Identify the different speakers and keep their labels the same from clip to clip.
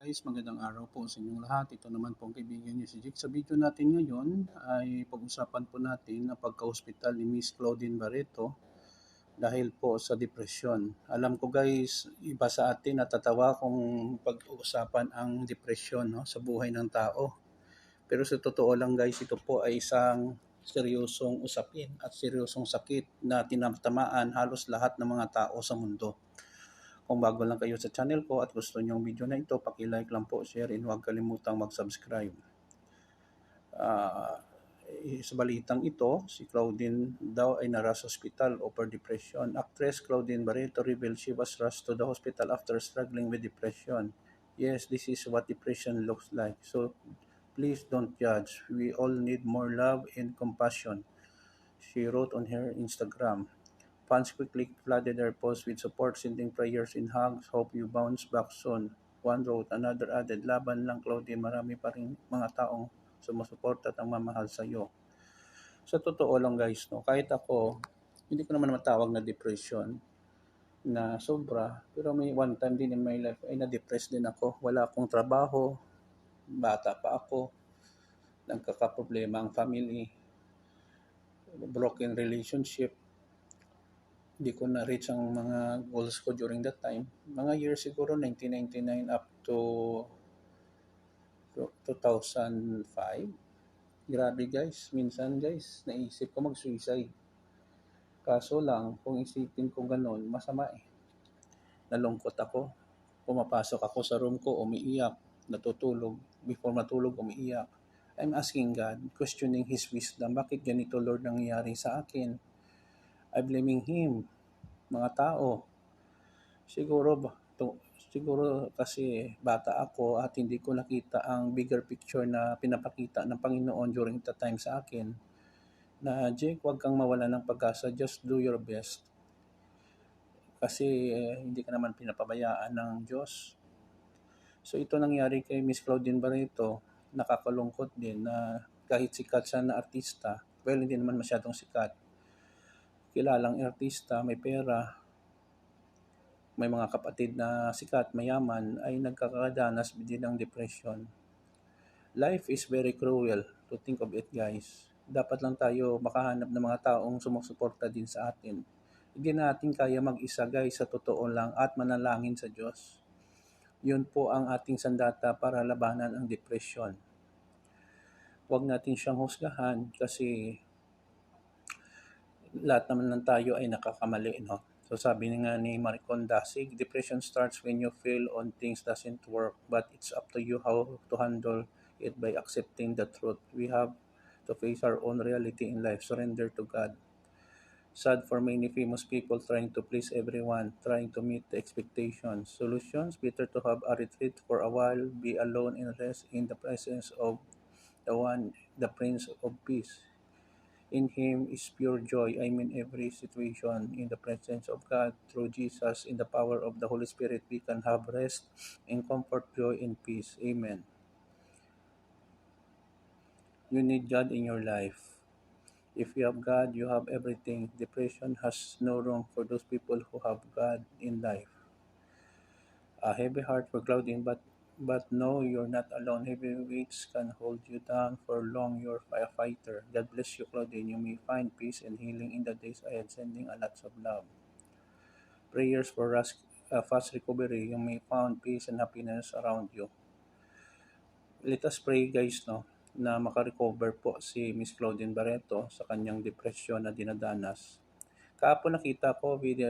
Speaker 1: guys, magandang araw po sa inyong lahat. Ito naman po ang kaibigan niyo si Jake. Sa video natin ngayon ay pag-usapan po natin ang pagka-hospital ni Miss Claudine Barreto dahil po sa depresyon. Alam ko guys, iba sa atin natatawa kung pag-uusapan ang depresyon, no, sa buhay ng tao. Pero sa totoo lang guys, ito po ay isang seryosong usapin at seryosong sakit na tinatamaan halos lahat ng mga tao sa mundo. Kung bago lang kayo sa channel ko at gusto niyo ang video na ito, paki-like lang po, share, and huwag kalimutang mag-subscribe. Sa balitang ito, si Claudine daw ay naras hospital over depression. Actress Claudine Barreto revealed she was rushed to the hospital after struggling with depression. Yes, this is what depression looks like. So please don't judge. We all need more love and compassion, she wrote on her Instagram. Fans quickly flooded her post with support, sending prayers and hugs. Hope you bounce back soon. One wrote, another added, laban lang Claudine, marami pa rin mga taong sumusuporta at ang mamahal sa iyo. Sa totoo lang guys, no, kahit ako, hindi ko naman matawag na depression na sobra, pero may one time din in my life ay na-depress din ako. Wala akong trabaho, bata pa ako, nagkakaproblema ang family, broken relationship, hindi ko na-reach ang mga goals ko during that time. Mga years siguro, 1999 up to 2005. Grabe guys, minsan guys, naisip ko mag-suicide. Kaso lang, kung isipin ko ganun, masama eh. Nalungkot ako, pumapasok ako sa room ko, umiiyak, natutulog, before matulog, umiiyak. I'm asking God, questioning His wisdom, bakit ganito Lord nangyayari sa akin? I blaming Him, mga tao. Siguro kasi bata ako at hindi ko nakita ang bigger picture na pinapakita ng Panginoon during the time sa akin na Jake, huwag kang mawala ng pag-asa, just do your best. Kasi hindi ka naman pinapabayaan ng Diyos. So ito nangyari kay Miss Claudine Barreto, nakakalungkot din na kahit sikat siya na artista, well hindi naman masyadong sikat, kilalang artista, may pera, may mga kapatid na sikat, mayaman, ay nagkakadanas din ng depression. Life is very cruel, to think of it guys. Dapat lang tayo makahanap ng mga taong sumusuporta din sa atin. Hindi natin kaya mag-isa guys, sa totoo lang, at manalangin sa Diyos. Yun po ang ating sandata para labanan ang depression. Huwag natin siyang husgahan kasi lahat naman ng tayo ay nakakamali, no? So sabi nga ni Maricon Dasig, depression starts when you feel on things doesn't work, but it's up to you how to handle it by accepting the truth. We have to face our own reality in life, surrender to God. Sad for many famous people trying to please everyone, trying to meet the expectations. Solutions, better to have a retreat for a while, be alone and rest in the presence of the one, the Prince of Peace. In Him is pure joy. I mean every situation. In the presence of God, through Jesus, in the power of the Holy Spirit, we can have rest and comfort, joy, and peace. Amen. You need God in your life. If you have God, you have everything. Depression has no room for those people who have God in life. A heavy heart for Claudine, but no, you're not alone. Heavy weights can hold you down for long. You're a fighter. God bless you, Claudine. You may find peace and healing in the days ahead, sending a lots of love. Prayers for fast recovery. You may find peace and happiness around you. Let us pray guys, no, na makarecover po si Miss Claudine Barreto sa kanyang depression na dinadanas. Kahapon nakita ko with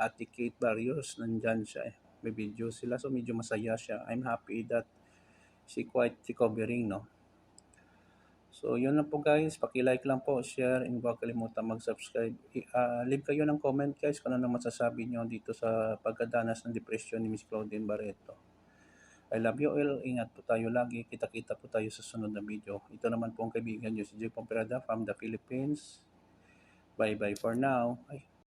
Speaker 1: Ate Kate Barrios, nandyan siya eh. May video sila, so medyo masaya siya. I'm happy that she quite recovering, no? So, yun lang po guys. Paki-like lang po, share, and huwag kalimutan mag-subscribe. Leave kayo ng comment guys kung ano masasabi nyo dito sa pagkadanas ng depression ni Miss Claudine Barreto. I love you all. Ingat po tayo lagi. Kita-kita po tayo sa sunod na video. Ito naman po ang kaibigan nyo si Jay Pomperada from the Philippines. Bye-bye for now. Ay.